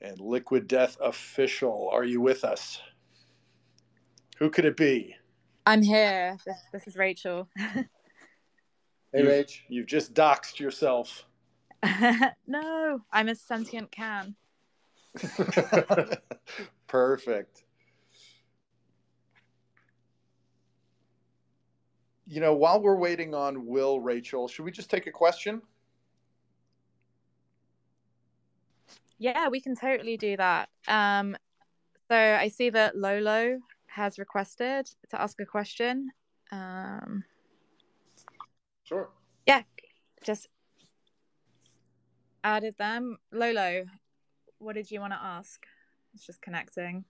and Liquid Death Official. Are you with us? Who could it be? I'm here. This is Rachel. Hey, Rach. You've just doxed yourself. No, I'm a sentient can. Perfect. You know, while we're waiting on Will, Rachel, should we just take a question? Yeah, we can totally do that. So I see that Lolo has requested to ask a question. Sure. Yeah, just added them. Lolo, what did you want to ask? It's just connecting.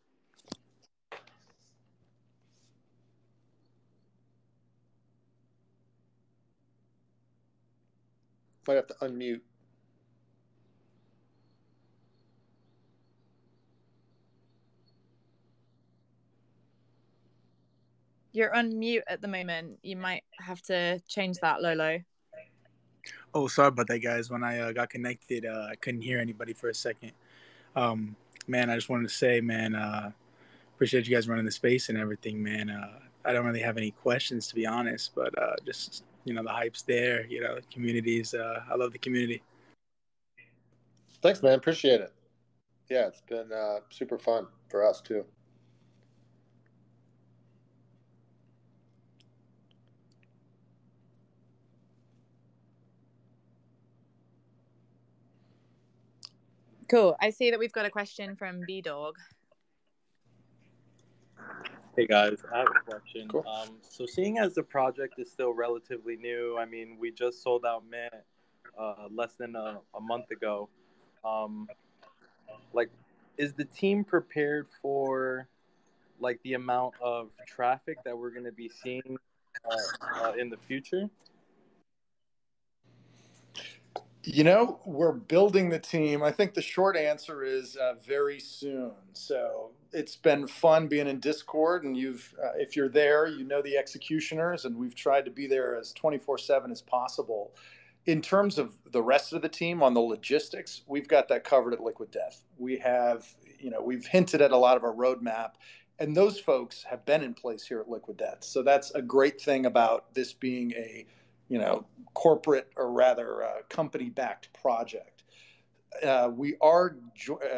Might have to unmute. You're on mute at the moment. You might have to change that, Lolo. Oh, sorry about that, guys. When I got connected, I couldn't hear anybody for a second. Man, I just wanted to say, man, appreciate you guys running the space and everything, man. I don't really have any questions, to be honest, but just, you know, the hype's there. You know, the communities. I love the community. Thanks, man. Appreciate it. Yeah, it's been super fun for us, too. Cool. I see that we've got a question from B-Dog. Hey guys, I have a question. Cool. So seeing as the project is still relatively new, I mean, we just sold out Mint less than a month ago. Like, is the team prepared for like the amount of traffic that we're going to be seeing in the future? You know, we're building the team. I think the short answer is very soon. So it's been fun being in Discord, and if you're there, you know the executioners, and we've tried to be there as 24/7 as possible. In terms of the rest of the team on the logistics, we've got that covered at Liquid Death. We have, you know, we've hinted at a lot of our roadmap, and those folks have been in place here at Liquid Death. So that's a great thing about this being a, you know, corporate, or rather company-backed project. We are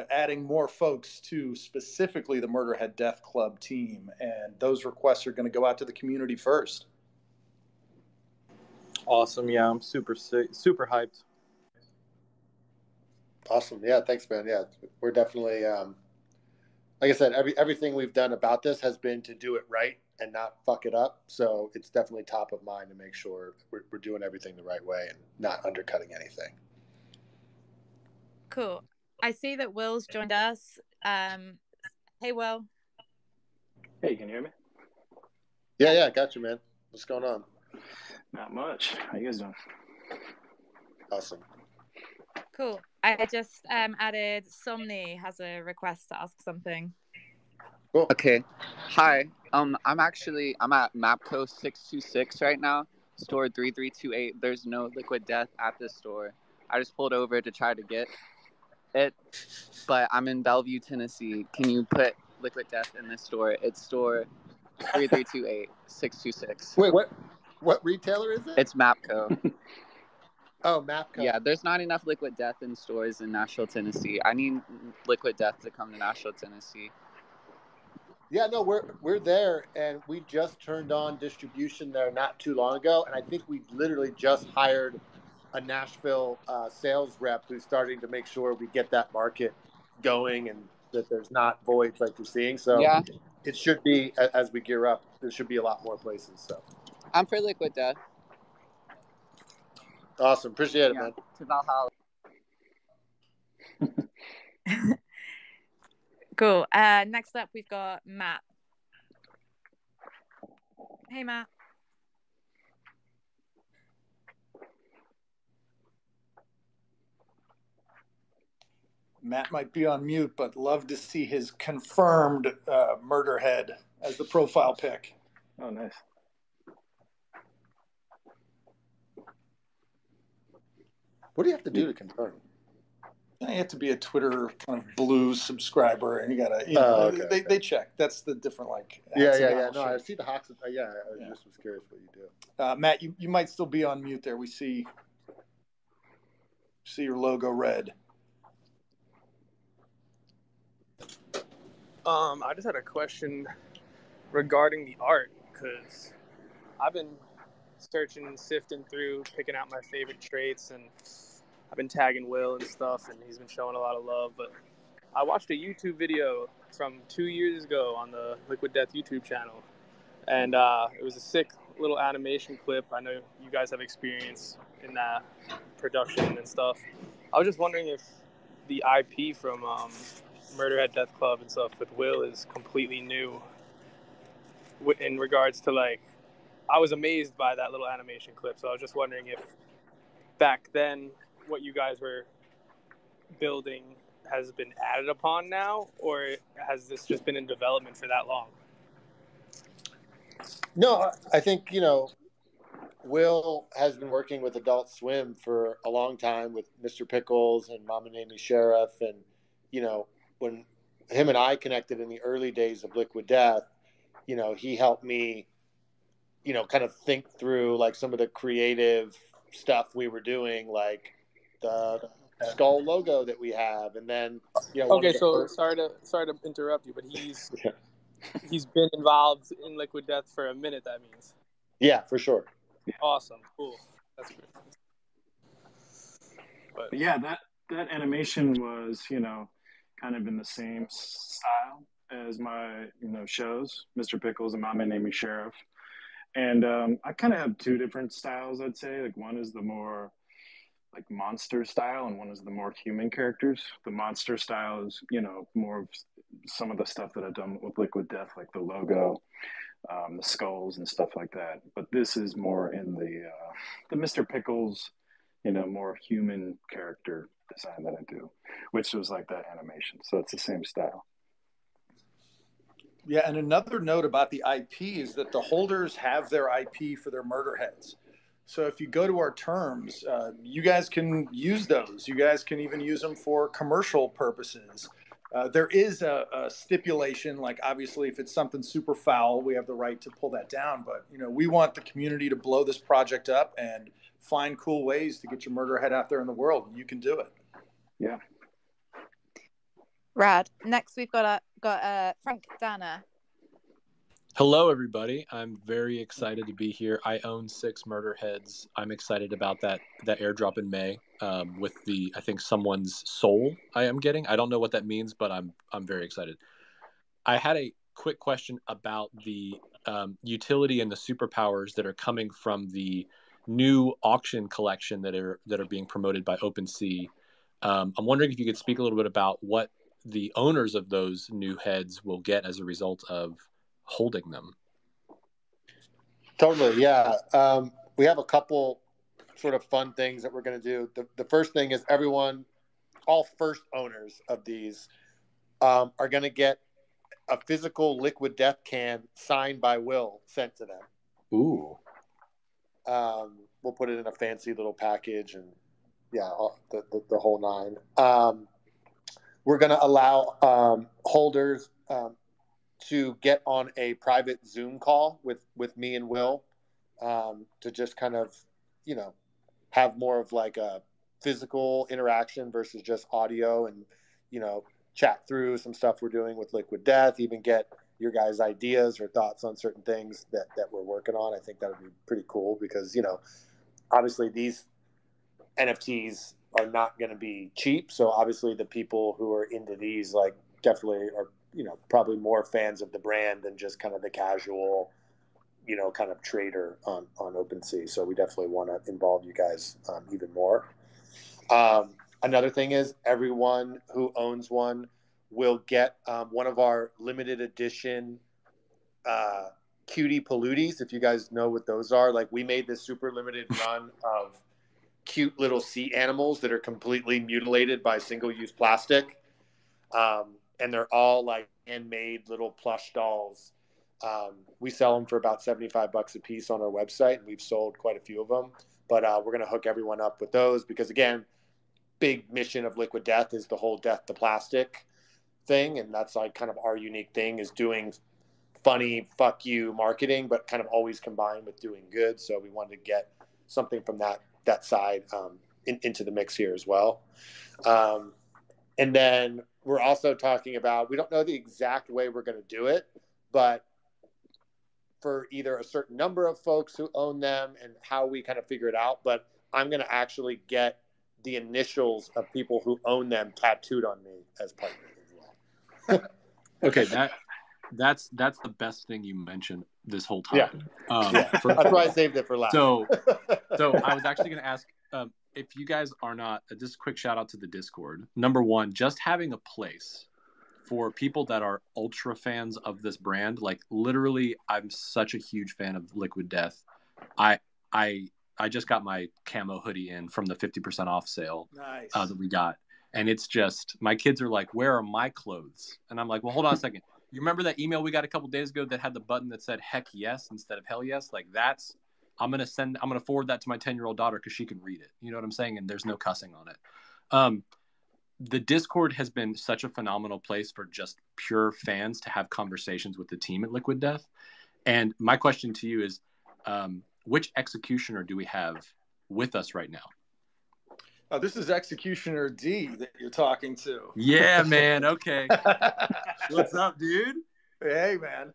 adding more folks to specifically the Murderhead Death Club team, and those requests are going to go out to the community first. Awesome. Yeah, I'm super hyped. Awesome. Yeah, thanks, man. Yeah, we're definitely, like I said, everything we've done about this has been to do it right and not fuck it up. So it's definitely top of mind to make sure we're doing everything the right way and not undercutting anything. Cool. I see that Will's joined us. Hey, Will. Hey, can you hear me? Yeah, got you, man. What's going on? Not much. How you guys doing? Awesome. Cool. I just added Somni has a request to ask something. Cool. Okay. Hi. I'm at Mapco 626 right now, store 3328. There's no Liquid Death at this store. I just pulled over to try to get it, but I'm in Bellevue, Tennessee. Can you put Liquid Death in this store? It's store 3328 626. Wait, what retailer is it? It's Mapco. Oh, Mapco. Yeah, there's not enough Liquid Death in stores in Nashville, Tennessee. I need Liquid Death to come to Nashville, Tennessee. Yeah, no, we're there, and we just turned on distribution there not too long ago, and I think we literally just hired a Nashville sales rep who's starting to make sure we get that market going and that there's not voids like you're seeing. So yeah, it should be, as we gear up, there should be a lot more places. So I'm for Liquid Death. Awesome. Appreciate it, man. To Valhalla. Cool. Next up, we've got Matt. Hey, Matt. Matt might be on mute, but love to see his confirmed Murderhead as the profile pic. Oh, nice. What do you have to do to confirm? You have to be a Twitter kind of blue subscriber, and you gotta, they check. That's the different Yeah. No, I see the Hawks. I just was curious what you do. Matt, you might still be on mute there. We see your logo red. I just had a question regarding the art, because I've been searching and sifting through, picking out my favorite traits, and I've been tagging Will and stuff, and he's been showing a lot of love. But I watched a YouTube video from 2 years ago on the Liquid Death YouTube channel, and it was a sick little animation clip. I know you guys have experience in that production and stuff. I was just wondering if the IP from Murderhead Death Club and stuff with Will is completely new in regards to, like, I was amazed by that little animation clip, so I was just wondering if back then what you guys were building has been added upon now, or has this just been in development for that long? No, I think, Will has been working with Adult Swim for a long time with Mr. Pickles and Mama Namie Sheriff. And, when him and I connected in the early days of Liquid Death, he helped me, kind of think through like some of the creative stuff we were doing, like the skull logo that we have. And then, okay, so sorry to interrupt you, but he's been involved in Liquid Death for a minute, that means. Yeah, for sure. Awesome, cool. That's great. But yeah, that animation was, kind of in the same style as my, shows, Mr. Pickles and Mama Namie Sheriff. And I kind of have two different styles, I'd say. Like, one is the more like monster style, and one is the more human characters. The monster style is, more of some of the stuff that I've done with Liquid Death, like the logo, the skulls and stuff like that. But this is more in the Mr. Pickles, more human character design that I do, which was like that animation. So it's the same style. Yeah, and another note about the IP is that the holders have their IP for their murder heads. So if you go to our terms, you guys can use those. You guys can even use them for commercial purposes. There is a stipulation, like obviously if it's something super foul, we have the right to pull that down. But, we want the community to blow this project up and find cool ways to get your murder head out there in the world, and you can do it. Yeah. Rad. Next, we've got Frank Dana. Hello, everybody. I'm very excited to be here. I own 6 murder heads. I'm excited about that airdrop in May with I think someone's soul I am getting. I don't know what that means, but I'm very excited. I had a quick question about the utility and the superpowers that are coming from the new auction collection that are being promoted by OpenSea. I'm wondering if you could speak a little bit about what the owners of those new heads will get as a result of holding them. Totally, yeah. We have a couple sort of fun things that we're going to do. The first thing is all first owners of these are going to get a physical Liquid Death can signed by Will sent to them. Ooh. We'll put it in a fancy little package, and the whole nine. We're going to allow holders to get on a private Zoom call with me and Will to just kind of, have more of like a physical interaction versus just audio, and, chat through some stuff we're doing with Liquid Death, even get your guys' ideas or thoughts on certain things that we're working on. I think that would be pretty cool because, obviously these NFTs are not going to be cheap. So obviously the people who are into these, like, definitely are, probably more fans of the brand than just kind of the casual, kind of trader on OpenSea. So we definitely want to involve you guys even more. Another thing is everyone who owns one will get one of our limited edition cutie polluties. If you guys know what those are, like, we made this super limited run of cute little sea animals that are completely mutilated by single-use plastic. And they're all like handmade little plush dolls. We sell them for about $75 a piece on our website, and we've sold quite a few of them. But we're going to hook everyone up with those because, again, big mission of Liquid Death is the whole death to plastic thing. And that's like kind of our unique thing, is doing funny fuck you marketing, but kind of always combined with doing good. So we wanted to get something from that side into the mix here as well. And then we're also talking about, we don't know the exact way we're going to do it, but for either a certain number of folks who own them and how we kind of figure it out. But I'm going to actually get the initials of people who own them tattooed on me as part of it as well. Okay, that's the best thing you mentioned this whole time. That's why I saved it for last. So I was actually going to ask, if you guys are not, just a quick shout out to the Discord. Number one, just having a place for people that are ultra fans of this brand. Like literally, I'm such a huge fan of Liquid Death. I just got my camo hoodie in from the 50% off sale that we got. And it's just, my kids are like, where are my clothes? And I'm like, well, hold on a second. You remember that email we got a couple days ago that had the button that said heck yes instead of hell yes? Like I'm going to forward that to my 10-year-old daughter because she can read it. You know what I'm saying? And there's no cussing on it. The Discord has been such a phenomenal place for just pure fans to have conversations with the team at Liquid Death. And my question to you is, which executioner do we have with us right now? Oh, this is Executioner D that you're talking to. Yeah, man. Okay. What's up, dude? Hey, man.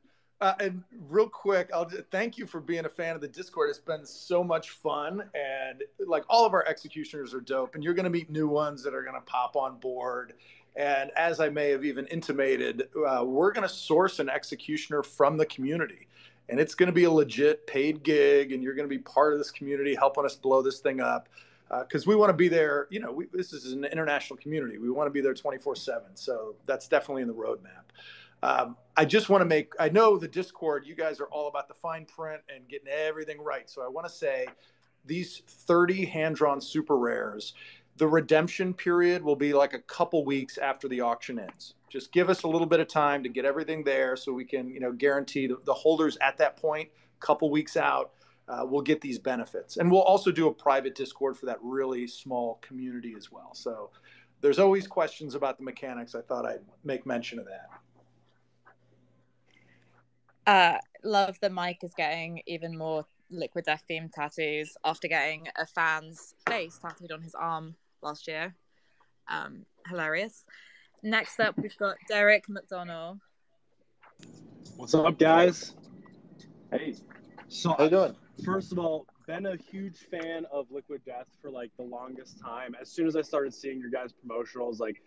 And real quick, thank you for being a fan of the Discord. It's been so much fun, and like all of our executioners are dope, and you're going to meet new ones that are going to pop on board. And as I may have even intimated, we're going to source an executioner from the community, and it's going to be a legit paid gig, and you're going to be part of this community helping us blow this thing up. Because we want to be there, this is an international community. We want to be there 24/7. So that's definitely in the roadmap. I just want to I know the Discord, you guys are all about the fine print and getting everything right. So I want to say these 30 hand-drawn super rares, the redemption period will be like a couple weeks after the auction ends. Just give us a little bit of time to get everything there so we can, guarantee the holders at that point, couple weeks out, we'll get these benefits. And we'll also do a private Discord for that really small community as well. So there's always questions about the mechanics. I thought I'd make mention of that. Love that Mike is getting even more Liquid Death themed tattoos after getting a fan's face tattooed on his arm last year. Hilarious. Next up, we've got Derek McDonald. What's up, guys? Hey. So how you doing? First of all, been a huge fan of Liquid Death for like the longest time. As soon as I started seeing your guys' promotionals, like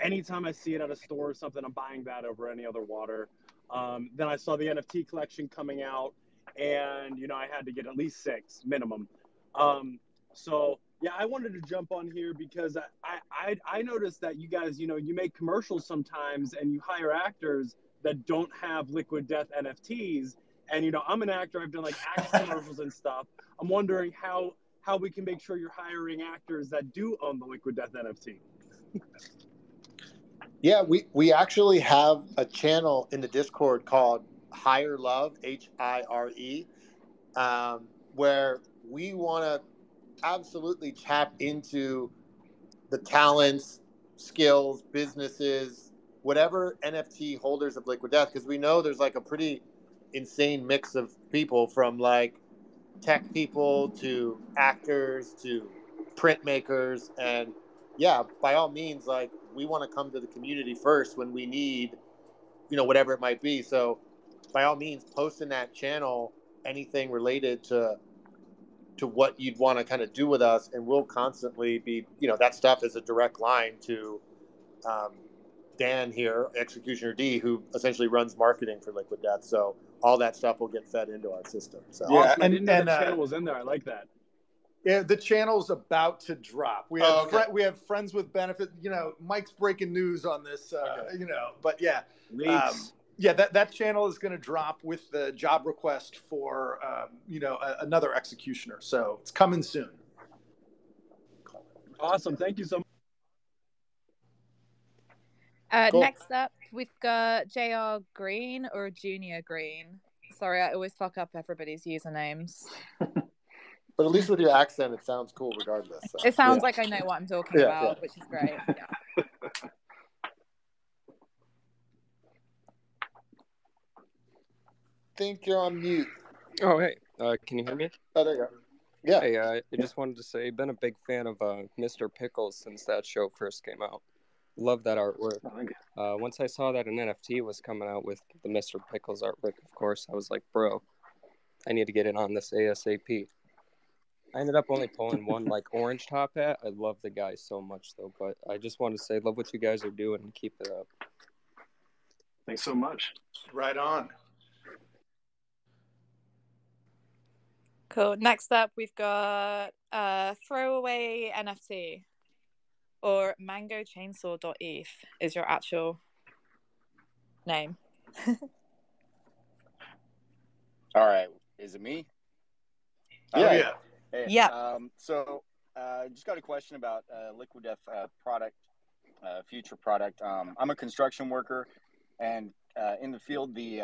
anytime I see it at a store or something, I'm buying that over any other water. Then I saw the NFT collection coming out, and I had to get at least 6 minimum. So yeah, I wanted to jump on here because I noticed that you guys, you make commercials sometimes and you hire actors that don't have Liquid Death NFTs. And I'm an actor. I've done like action commercials and stuff. I'm wondering how we can make sure you're hiring actors that do own the Liquid Death NFT. Yeah, we actually have a channel in the Discord called Hire Love, HIRE, where we want to absolutely tap into the talents, skills, businesses, whatever NFT holders of Liquid Death, because we know there's like a pretty insane mix of people, from like tech people to actors to printmakers. And yeah, by all means, like, we want to come to the community first when we need, whatever it might be. So by all means, post in that channel anything related to what you'd want to kind of do with us, and we'll constantly be, that stuff is a direct line to Dan here, Executioner D, who essentially runs marketing for Liquid Death. So all that stuff will get fed into our system. So yeah, awesome. I didn't know the channel was in there. I like that. Yeah, the channel's about to drop. We have we have Friends with Benefit. Mike's breaking news on this. But yeah, that channel is going to drop with the job request for another executioner. So it's coming soon. Awesome, thank you so much. Cool. Next up, we've got JR Green or Junior Green. Sorry, I always fuck up everybody's usernames. But at least with your accent, it sounds cool regardless. So. It sounds like I know what I'm talking about, which is great. Yeah. Think you're on mute. Oh, hey. Can you hear me? Oh, there you go. Yeah. Hey, I just wanted to say, been a big fan of Mr. Pickles since that show first came out. Love that artwork. Once I saw that an NFT was coming out with the Mr. Pickles artwork, of course, I was like, bro, I need to get in on this ASAP. I ended up only pulling one like orange top hat. I love the guy so much though, but I just want to say, love what you guys are doing and keep it up. Thanks so much. Right on. Cool. Next up, we've got throwaway NFT, or mangochainsaw.eth is your actual name. All right. Is it me? Yeah. Hey, yeah. So just got a question about Liquid Death product, future product. I'm a construction worker, and in the field, the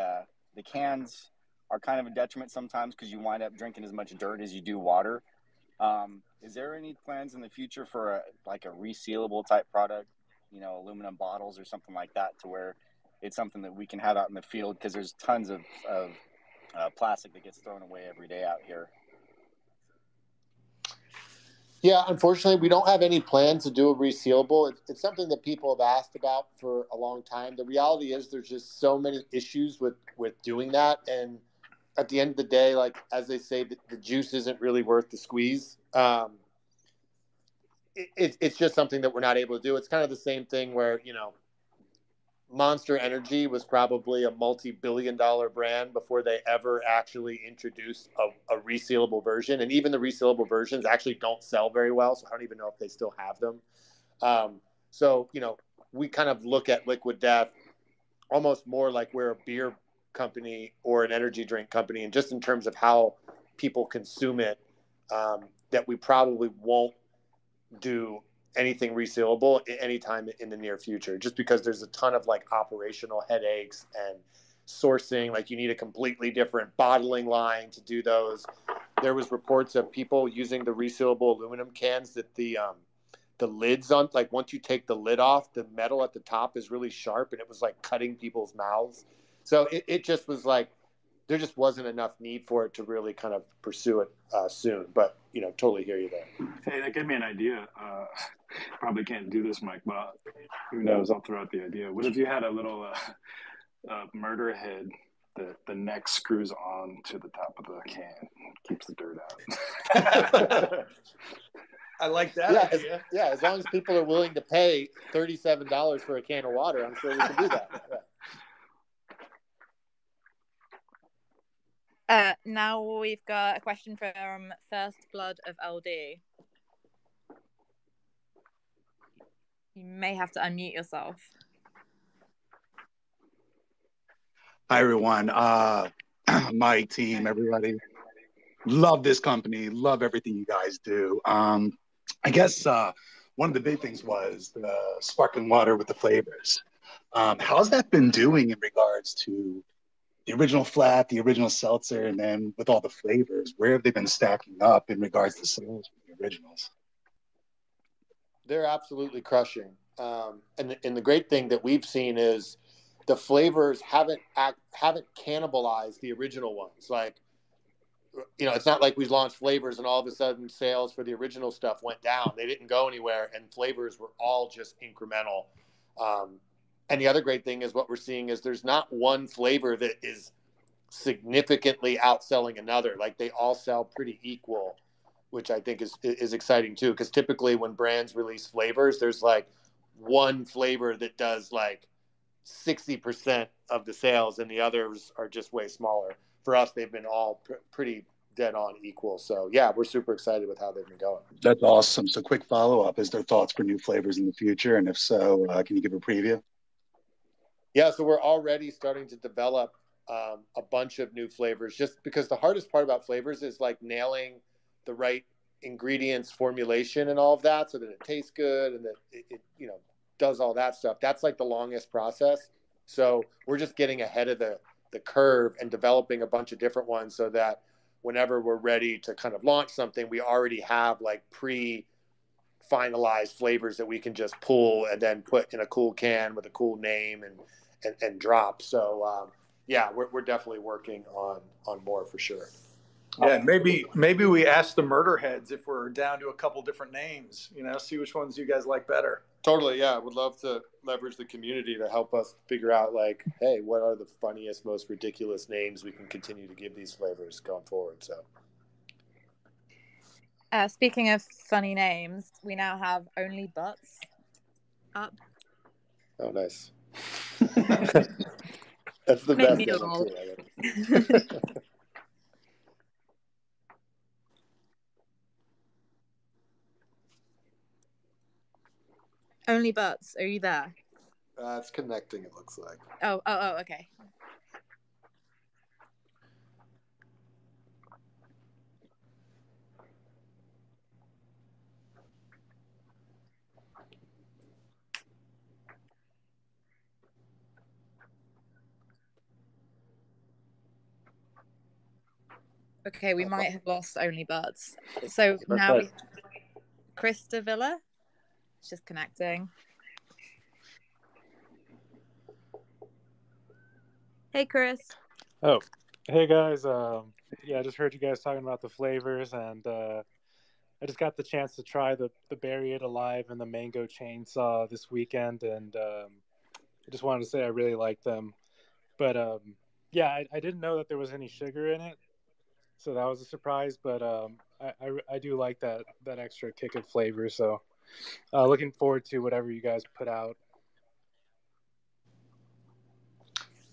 cans are kind of a detriment sometimes because you wind up drinking as much dirt as you do water. Is there any plans in the future for a resealable type product, aluminum bottles or something like that, to where it's something that we can have out in the field, because there's tons of plastic that gets thrown away every day out here? Yeah, unfortunately, we don't have any plans to do a resealable. It's something that people have asked about for a long time. The reality is there's just so many issues with doing that. And at the end of the day, like, as they say, the juice isn't really worth the squeeze. It's just something that we're not able to do. It's kind of the same thing where, Monster Energy was probably a multi-billion-dollar brand before they ever actually introduced a resealable version. And even the resealable versions actually don't sell very well, so I don't even know if they still have them. So, we kind of look at Liquid Death almost more like we're a beer company or an energy drink company, and just in terms of how people consume it, that we probably won't do anything resealable anytime in the near future, just because there's a ton of operational headaches and sourcing. You need a completely different bottling line to do those. There was reports of people using the resealable aluminum cans that the lids on, once you take the lid off, the metal at the top is really sharp, and it was cutting people's mouths. So it just was there just wasn't enough need for it to really kind of pursue it soon. But, totally hear you there. Hey, that gave me an idea. Probably can't do this, Mike, but who knows? I'll throw out the idea. What if you had a little murder head that the neck screws on to the top of the can, keeps the dirt out? I like that idea. As long as people are willing to pay $37 for a can of water, I'm sure we can do that. Yeah. Now we've got a question from First Blood of LD. You may have to unmute yourself. Hi, everyone. My team, everybody. Love this company. Love everything you guys do. I guess one of the big things was the sparkling water with the flavors. How's that been doing in regards to the original flat, the original seltzer, and then with all the flavors? Where have they been stacking up in regards to sales for the originals? They're absolutely crushing. And the great thing that we've seen is the flavors haven't cannibalized the original ones. It's not like we launched flavors and all of a sudden sales for the original stuff went down. They didn't go anywhere, and flavors were all just incremental. And the other great thing is what we're seeing is there's not one flavor that is significantly outselling another. They all sell pretty equal, which I think is exciting too. Because typically when brands release flavors, there's one flavor that does 60% of the sales, and the others are just way smaller. For us, they've been all pretty dead on equal. So yeah, we're super excited with how they've been going. That's awesome. So quick follow-up, is there thoughts for new flavors in the future? And if so, can you give a preview? Yeah, so we're already starting to develop a bunch of new flavors, just because the hardest part about flavors is nailing the right ingredients, formulation, and all of that, so that it tastes good and that it does all that stuff. That's the longest process. So we're just getting ahead of the curve and developing a bunch of different ones, so that whenever we're ready to kind of launch something, we already have like finalized flavors that we can just pull and then put in a cool can with a cool name and drop. So yeah, we're definitely working on more for sure. Yeah, maybe we ask the Murderheads if we're down to a couple different names, see which ones you guys like better. Totally, yeah. Would love to leverage the community to help us figure out, like, hey, what are the funniest, most ridiculous names we can continue to give these flavors going forward. So, speaking of funny names, we now have Only Butts up. Oh, nice. That's the Made best me one, too. Only Butts, are you there? It's connecting, it looks like. Oh, okay. Okay, we might have lost Only Butts. So now we have Chris Davila. It's just connecting. Hey, Chris. Oh, hey guys. Yeah, I just heard you guys talking about the flavors, and I just got the chance to try the Bury It Alive and the Mango Chainsaw this weekend, and I just wanted to say I really like them. But yeah, I didn't know that there was any sugar in it, so that was a surprise. But I do like that extra kick of flavor. So looking forward to whatever you guys put out.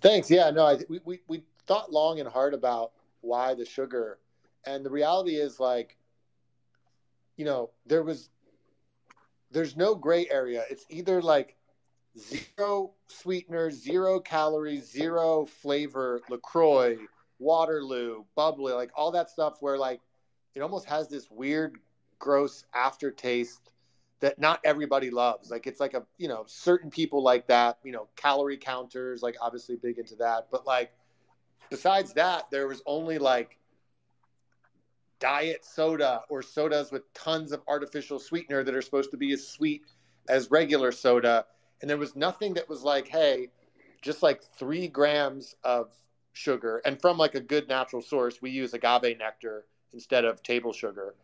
Thanks. Yeah, no, we thought long and hard about why the sugar, and the reality is, like, there's no gray area. It's either like 0 sweetener, 0 calories, 0 flavor, LaCroix, Waterloo, bubbly, like all that stuff where like it almost has this weird, gross aftertaste that not everybody loves. Like it's like certain people like that, calorie counters, like obviously big into that. But like besides that, there was only like diet soda or sodas with tons of artificial sweetener that are supposed to be as sweet as regular soda. And there was nothing that was like, hey, just like 3 grams of sugar. And from like a good natural source, we use agave nectar instead of table sugar.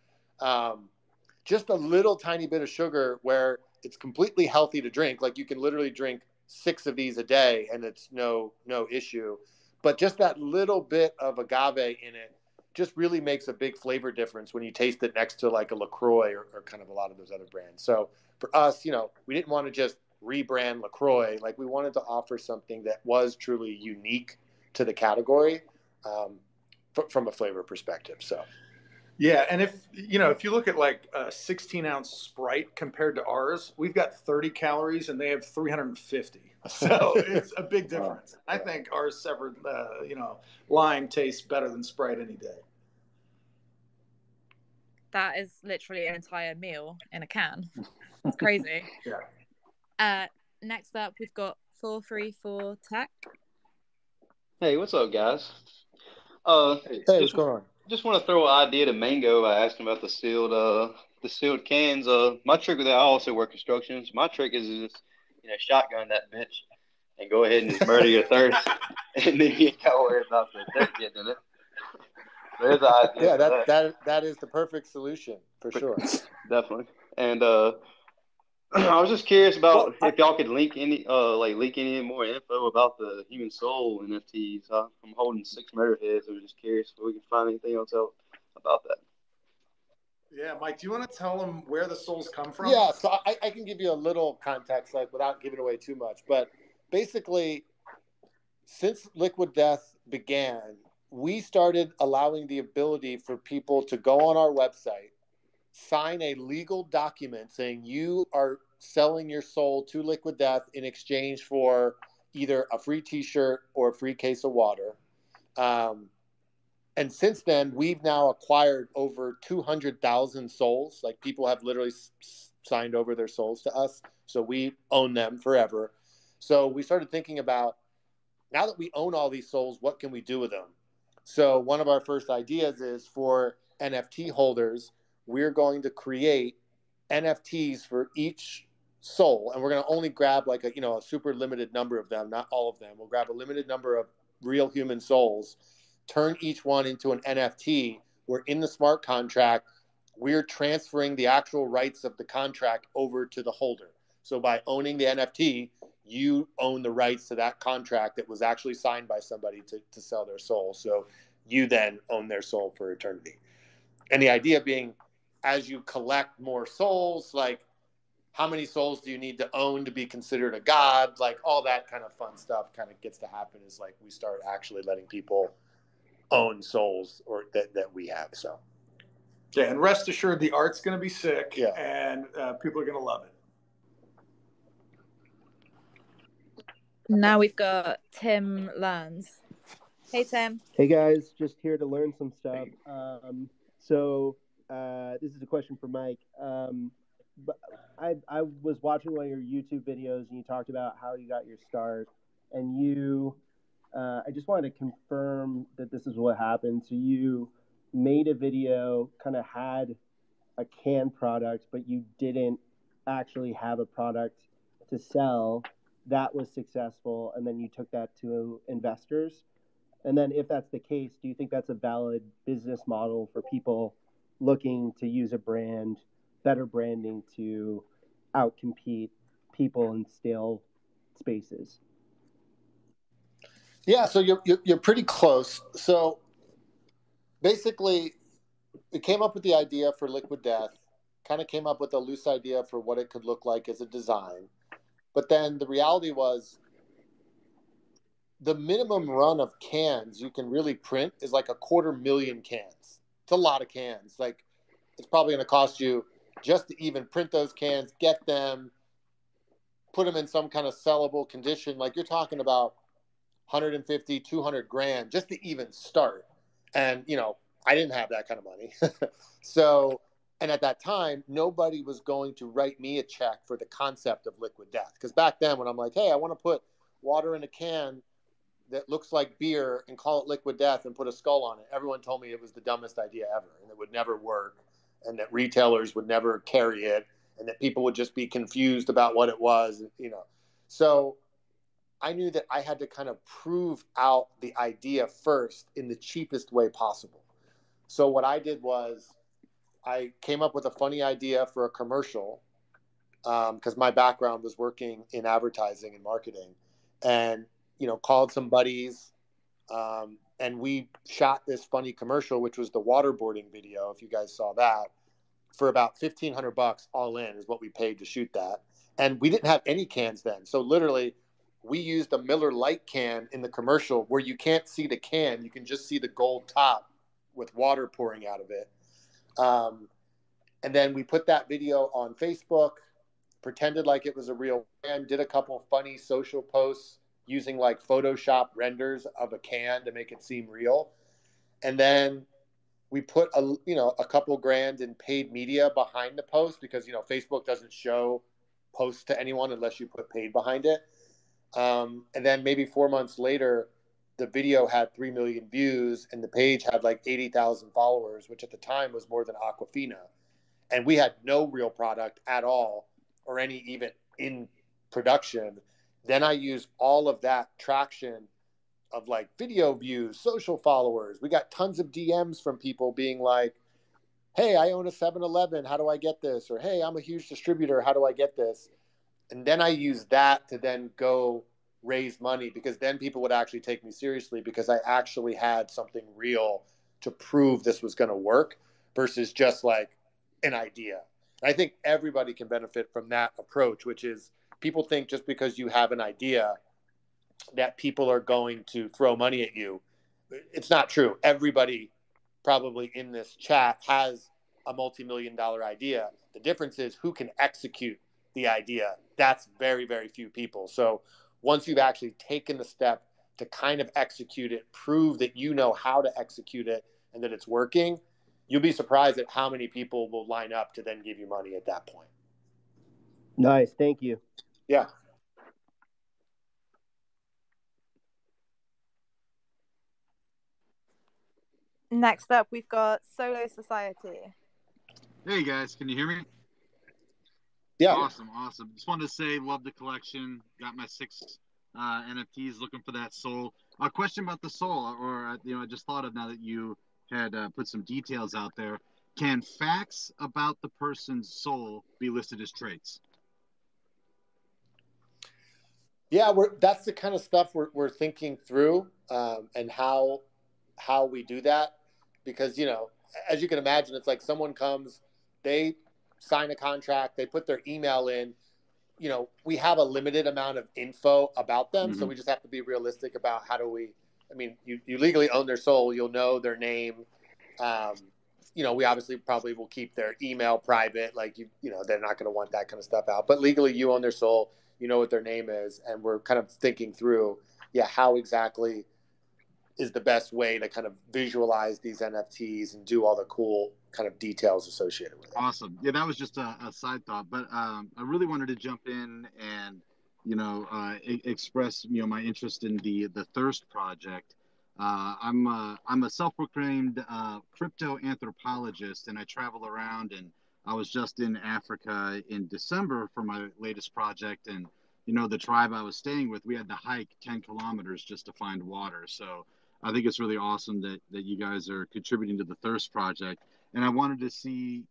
Just a little tiny bit of sugar where it's completely healthy to drink. Like you can literally drink 6 of these a day and it's no issue. But just that little bit of agave in it just really makes a big flavor difference when you taste it next to like a LaCroix or kind of a lot of those other brands. So for us, we didn't want to just rebrand LaCroix. Like we wanted to offer something that was truly unique to the category from a flavor perspective. So. Yeah, and if you look at like a 16-ounce Sprite compared to ours, we've got 30 calories and they have 350. So it's a big difference. I think our severed, lime tastes better than Sprite any day. That is literally an entire meal in a can. It's crazy. Yeah. Next up, we've got 434 Tech. Hey, what's up, guys? Hey, what's going on? Just want to throw an idea to Mango by asking about the sealed cans. My trick with that, I also work constructions. My trick is just shotgun that bitch and go ahead and just murder your thirst, and then you can't worry about the dirt getting in it. There's an idea. Yeah, that is the perfect solution for sure. Definitely. And I was just curious about if y'all could link any more info about the human soul NFTs. I'm holding 6 Murderheads. I was just curious if we could find anything else out about that. Yeah, Mike, do you want to tell them where the souls come from? Yeah, so I can give you a little context, like without giving away too much. But basically, since Liquid Death began, we started allowing the ability for people to go on our website, sign a legal document saying you are selling your soul to Liquid Death in exchange for either a free t-shirt or a free case of water. And since then, we've now acquired over 200,000 souls. Like people have literally signed over their souls to us. So we own them forever. So we started thinking about, now that we own all these souls, what can we do with them? So one of our first ideas is for NFT holders, we're going to create NFTs for each soul, and we're going to only grab like a super limited number of them, not all of them. We'll grab a limited number of real human souls, turn each one into an NFT. We're in the smart contract. We're transferring the actual rights of the contract over to the holder. So by owning the NFT, you own the rights to that contract that was actually signed by somebody to sell their soul. So you then own their soul for eternity. And the idea being, as you collect more souls, like how many souls do you need to own to be considered a god? Like all that kind of fun stuff kind of gets to happen is like we start actually letting people own souls or that we have. So yeah, and rest assured the art's going to be sick, yeah, and people are going to love it. Now we've got Tim Learns. Hey, Tim. Hey, guys. Just here to learn some stuff. So this is a question for Mike. But I was watching one of your YouTube videos, and you talked about how you got your start. And I just wanted to confirm that this is what happened. So you made a video, kind of had a canned product, but you didn't actually have a product to sell. That was successful, and then you took that to investors. And then if that's the case, do you think that's a valid business model for people looking to use a brand, better branding to outcompete people in stale spaces? Yeah, so you're pretty close. So basically, we came up with the idea for Liquid Death, kind of came up with a loose idea for what it could look like as a design. But then the reality was the minimum run of cans you can really print is like 250,000 cans. It's a lot of cans. Like it's probably going to cost you just to even print those cans, get them, put them in some kind of sellable condition. Like you're talking about 150, 200 grand just to even start. And, I didn't have that kind of money. So, and at that time, nobody was going to write me a check for the concept of Liquid Death. Because back then when I'm like, hey, I want to put water in a can that looks like beer and call it Liquid Death and put a skull on it, everyone told me it was the dumbest idea ever and it would never work and that retailers would never carry it and that people would just be confused about what it was, So I knew that I had to kind of prove out the idea first in the cheapest way possible. So what I did was I came up with a funny idea for a commercial because my background was working in advertising and marketing, and called some buddies, and we shot this funny commercial, which was the waterboarding video. If you guys saw that, for about $1,500 all in is what we paid to shoot that, and we didn't have any cans then. So literally, we used a Miller Lite can in the commercial where you can't see the can, you can just see the gold top with water pouring out of it. And then we put that video on Facebook, pretended like it was a real can, did a couple funny social posts using like Photoshop renders of a can to make it seem real. And then we put a couple grand in paid media behind the post because, Facebook doesn't show posts to anyone unless you put paid behind it. And then maybe 4 months later, the video had 3 million views and the page had like 80,000 followers, which at the time was more than Aquafina. And we had no real product at all or any even in production. Then I used all of that traction of like video views, social followers. We got tons of DMs from people being like, hey, I own a 7-Eleven. How do I get this? Or, hey, I'm a huge distributor. How do I get this? And then I used that to then go raise money because then people would actually take me seriously because I actually had something real to prove this was going to work versus just like an idea. And I think everybody can benefit from that approach, which is people think just because you have an idea that people are going to throw money at you. It's not true. Everybody probably in this chat has a multi-million-dollar idea. The difference is who can execute the idea. That's very, very few people. So once you've actually taken the step to kind of execute it, prove that you know how to execute it and that it's working, you'll be surprised at how many people will line up to then give you money at that point. Nice. Thank you. Yeah. Next up, we've got Solo Society. Hey guys, can you hear me? Yeah. Awesome. Just wanted to say, love the collection. Got my 6 NFTs. Looking for that soul. A question about the soul, or I just thought of now that you had put some details out there. Can facts about the person's soul be listed as traits? Yeah, that's the kind of stuff we're thinking through, and how we do that, because as you can imagine, it's like someone comes, they sign a contract, they put their email in. We have a limited amount of info about them, so we just have to be realistic about how do we. I mean, you legally own their soul. You'll know their name. We obviously probably will keep their email private. Like they're not going to want that kind of stuff out. But legally, you own their soul. You know what their name is, and we're kind of thinking through, how exactly is the best way to kind of visualize these NFTs and do all the cool kind of details associated with it. Awesome. Yeah, that was just a side thought, but I really wanted to jump in and express my interest in the Thirst project. I'm a self-proclaimed crypto anthropologist, and I travel around. And I was just in Africa in December for my latest project, and the tribe I was staying with, we had to hike 10 kilometers just to find water. So I think it's really awesome that you guys are contributing to the Thirst project. And I wanted to see,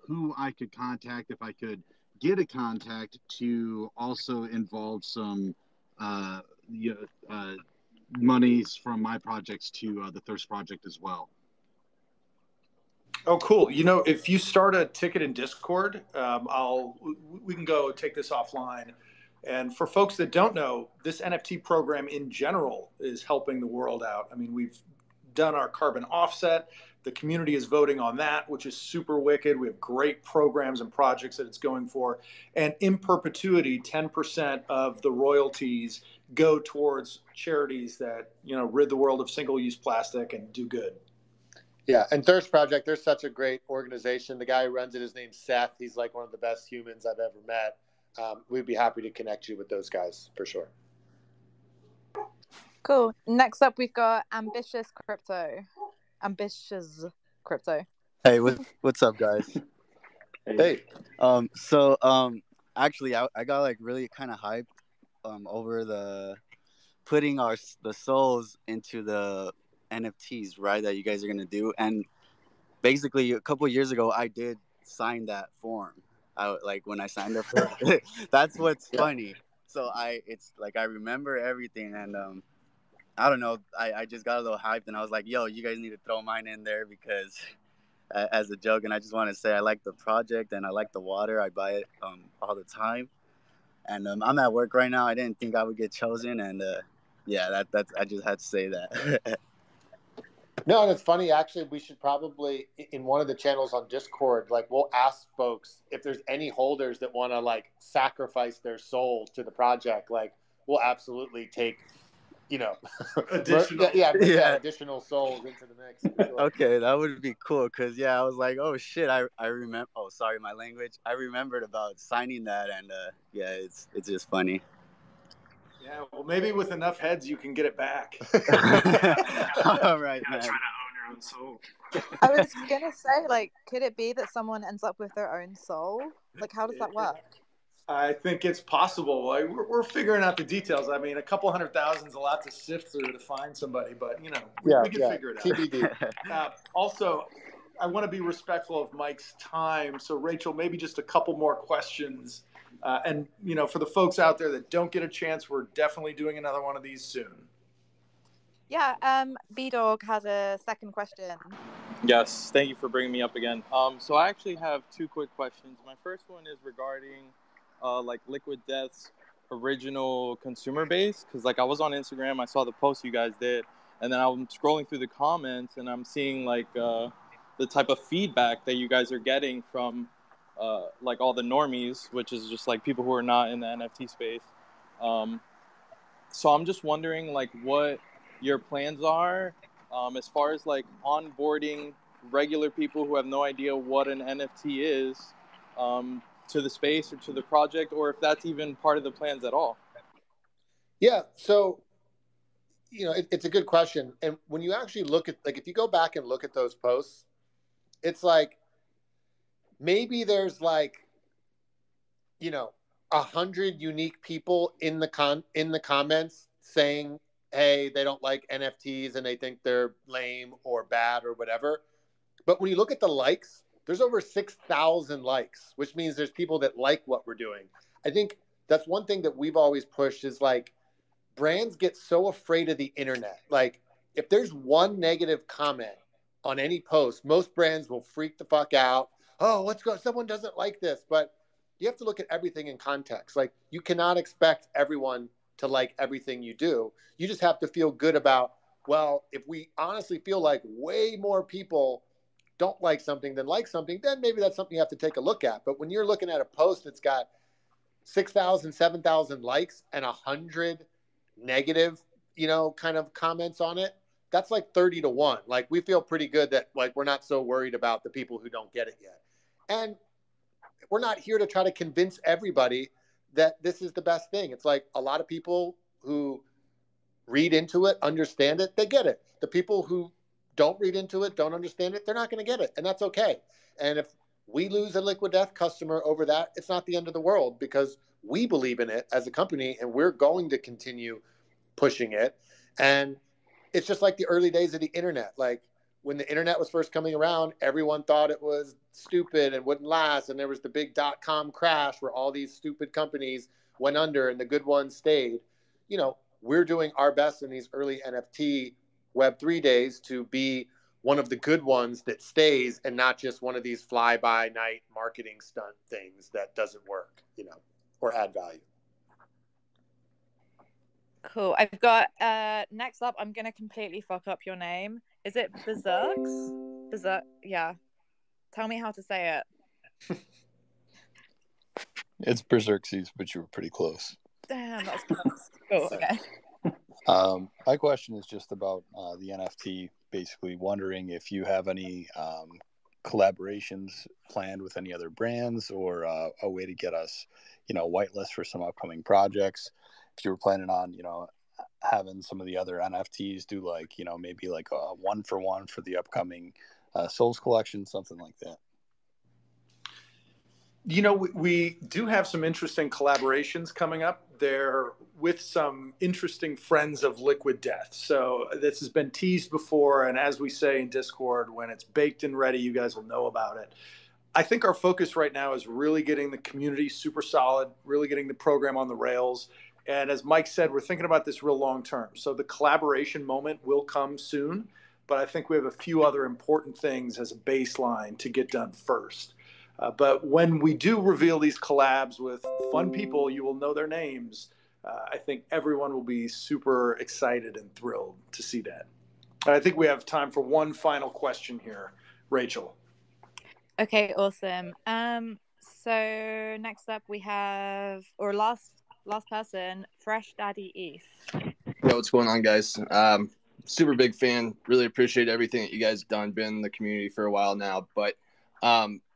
who I could contact, if I could get a contact to also involve some monies from my projects to the Thirst project as well. Oh, cool. If you start a ticket in Discord, we can go take this offline. And for folks that don't know, this NFT program in general is helping the world out. I mean, we've done our carbon offset. The community is voting on that, which is super wicked. We have great programs and projects that it's going for. And in perpetuity, 10% of the royalties go towards charities that, rid the world of single-use plastic and do good. Yeah, and Thirst Project, they're such a great organization. The guy who runs it, his name's Seth. He's like one of the best humans I've ever met. We'd be happy to connect you with those guys for sure. Cool. Next up, we've got Ambitious Crypto. Hey, what's up, guys? Hey. Actually, I got like really kind of hyped over the putting the souls into the NFTs, right? That you guys are gonna do, and basically a couple of years ago, I did sign that form. When I signed up for it. That's what's funny. So it's like I remember everything, and I don't know. I just got a little hyped, and I was like, "Yo, you guys need to throw mine in there because." As a joke, and I just want to say I like the project and I like the water. I buy it all the time, and I'm at work right now. I didn't think I would get chosen, and that's I just had to say that. No, and it's funny. Actually, we should probably in one of the channels on Discord, we'll ask folks if there's any holders that want to sacrifice their soul to the project. We'll absolutely take. Additional. Additional souls into the mix. Sure. Okay, that would be cool because I was like, oh shit, I remember. Oh, sorry, my language. I remembered about signing that, and it's just funny. Yeah, well, maybe with enough heads, you can get it back. All right, man. Try to own your own soul. I was gonna say, could it be that someone ends up with their own soul? How does that work? I think it's possible. We're figuring out the details. I mean, a couple 100,000 is a lot to sift through to find somebody, but we can figure it out. TBD. Also, I want to be respectful of Mike's time. So, Rachel, maybe just a couple more questions. And for the folks out there that don't get a chance, we're definitely doing another one of these soon. Yeah. B-Dog has a second question. Yes. Thank you for bringing me up again. So I actually have 2 quick questions. My first one is regarding Liquid Death's original consumer base, because I was on Instagram, I saw the post you guys did, and then I'm scrolling through the comments and I'm seeing the type of feedback that you guys are getting from all the normies, which is just people who are not in the NFT space. So I'm just wondering what your plans are as far as onboarding regular people who have no idea what an NFT is to the space or to the project, or if that's even part of the plans at all. Yeah. So, it's a good question. And when you actually look at, like, if you go back and look at those posts, it's like maybe there's like, 100 unique people in the comments saying, hey, they don't like NFTs and they think they're lame or bad or whatever. But when you look at the likes, there's over 6,000 likes, which means there's people that like what we're doing. I think that's one thing that we've always pushed is like, brands get so afraid of the internet. Like, if there's one negative comment on any post, most brands will freak the fuck out. Oh, someone doesn't like this. But you have to look at everything in context. Like, you cannot expect everyone to like everything you do. You just have to feel good about, well, if we honestly feel like way more people don't like something than like something, then maybe that's something you have to take a look at. But when you're looking at a post that's got 6,000, 7,000 likes and 100 negative, kind of comments on it, that's like 30-1. Like, we feel pretty good that, like, we're not so worried about the people who don't get it yet. And we're not here to try to convince everybody that this is the best thing. It's like, a lot of people who read into it, understand it, they get it. The people who don't read into it, don't understand it, they're not going to get it. And that's okay. And if we lose a Liquid Death customer over that, it's not the end of the world, because we believe in it as a company and we're going to continue pushing it. And it's just like the early days of the internet. Like, when the internet was first coming around, everyone thought it was stupid and wouldn't last. And there was the big .com crash where all these stupid companies went under and the good ones stayed. We're doing our best in these early NFT Web3 days to be one of the good ones that stays, and not just one of these fly-by-night marketing stunt things that doesn't work, or add value. Cool. I've got next up, I'm gonna completely fuck up your name. Is it Berserk? Yeah. Tell me how to say it. It's Berserksies, but you were pretty close. Damn, that's close. Cool. Okay. My question is just about the NFT. Basically, wondering if you have any collaborations planned with any other brands, or a way to get us, whitelist for some upcoming projects. If you were planning on, having some of the other NFTs do like, maybe like a 1-for-1 for the upcoming Souls collection, something like that. We do have some interesting collaborations coming up there with some interesting friends of Liquid Death. So this has been teased before, and as we say in Discord, when it's baked and ready, you guys will know about it. I think our focus right now is really getting the community super solid, really getting the program on the rails. And as Mike said, we're thinking about this real long term. So the collaboration moment will come soon, but I think we have a few other important things as a baseline to get done first. But when we do reveal these collabs with fun people, you will know their names. I think everyone will be super excited and thrilled to see that. And I think we have time for one final question here. Rachel. Okay, awesome. So next up we have, or last person, Fresh Daddy East. Yo, what's going on, guys? Super big fan. Really appreciate everything that you guys have done. Been in the community for a while now, but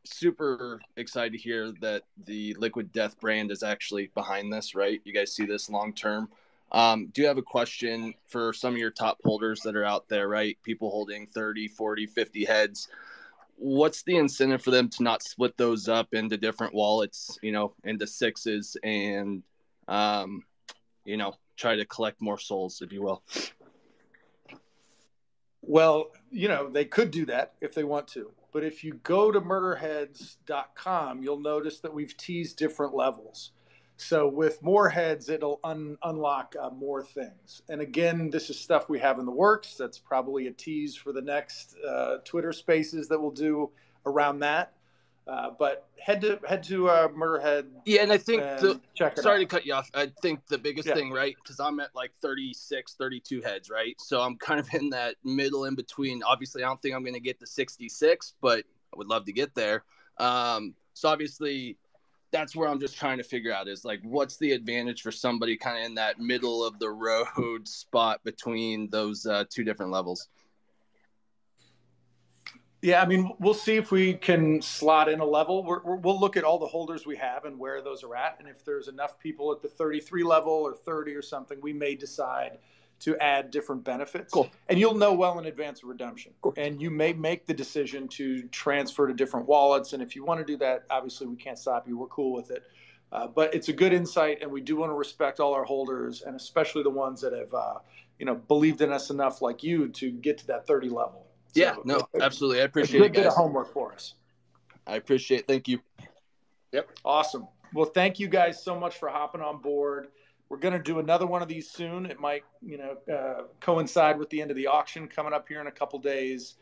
super excited to hear that the Liquid Death brand is actually behind this, right? You guys see this long term. Do you have a question for some of your top holders that are out there, right? People holding 30, 40, 50 heads. What's the incentive for them to not split those up into different wallets, into sixes, and, try to collect more souls, if you will? Well, they could do that if they want to. But if you go to murderheads.com, you'll notice that we've teased different levels. So with more heads, it'll unlock more things. And again, this is stuff we have in the works. That's probably a tease for the next Twitter Spaces that we'll do around that. But head to Murderhead. Yeah, and I think check it sorry out. to cut you off. I think the biggest thing, right, because I'm at like 36, 32 heads, right? So I'm kind of in that middle in between. Obviously, I don't think I'm going to get to 66, but I would love to get there. So obviously, that's where I'm just trying to figure out is like, what's the advantage for somebody kind of in that middle of the road spot between those two different levels? Yeah, I mean, we'll see if we can slot in a level. We'll look at all the holders we have and where those are at. And if there's enough people at the 33 level or 30 or something, we may decide to add different benefits. Cool. And you'll know well in advance of redemption. Cool. And you may make the decision to transfer to different wallets. And if you want to do that, obviously we can't stop you. We're cool with it. But it's a good insight, and we do want to respect all our holders, and especially the ones that have, believed in us enough, like you, to get to that 30 level. Yeah, So no, absolutely. I appreciate a it, good bit guys. of homework for us. I appreciate it. Thank you. Yep. Awesome. Well, thank you guys so much for hopping on board. We're going to do another one of these soon. It might, coincide with the end of the auction coming up here in a couple days.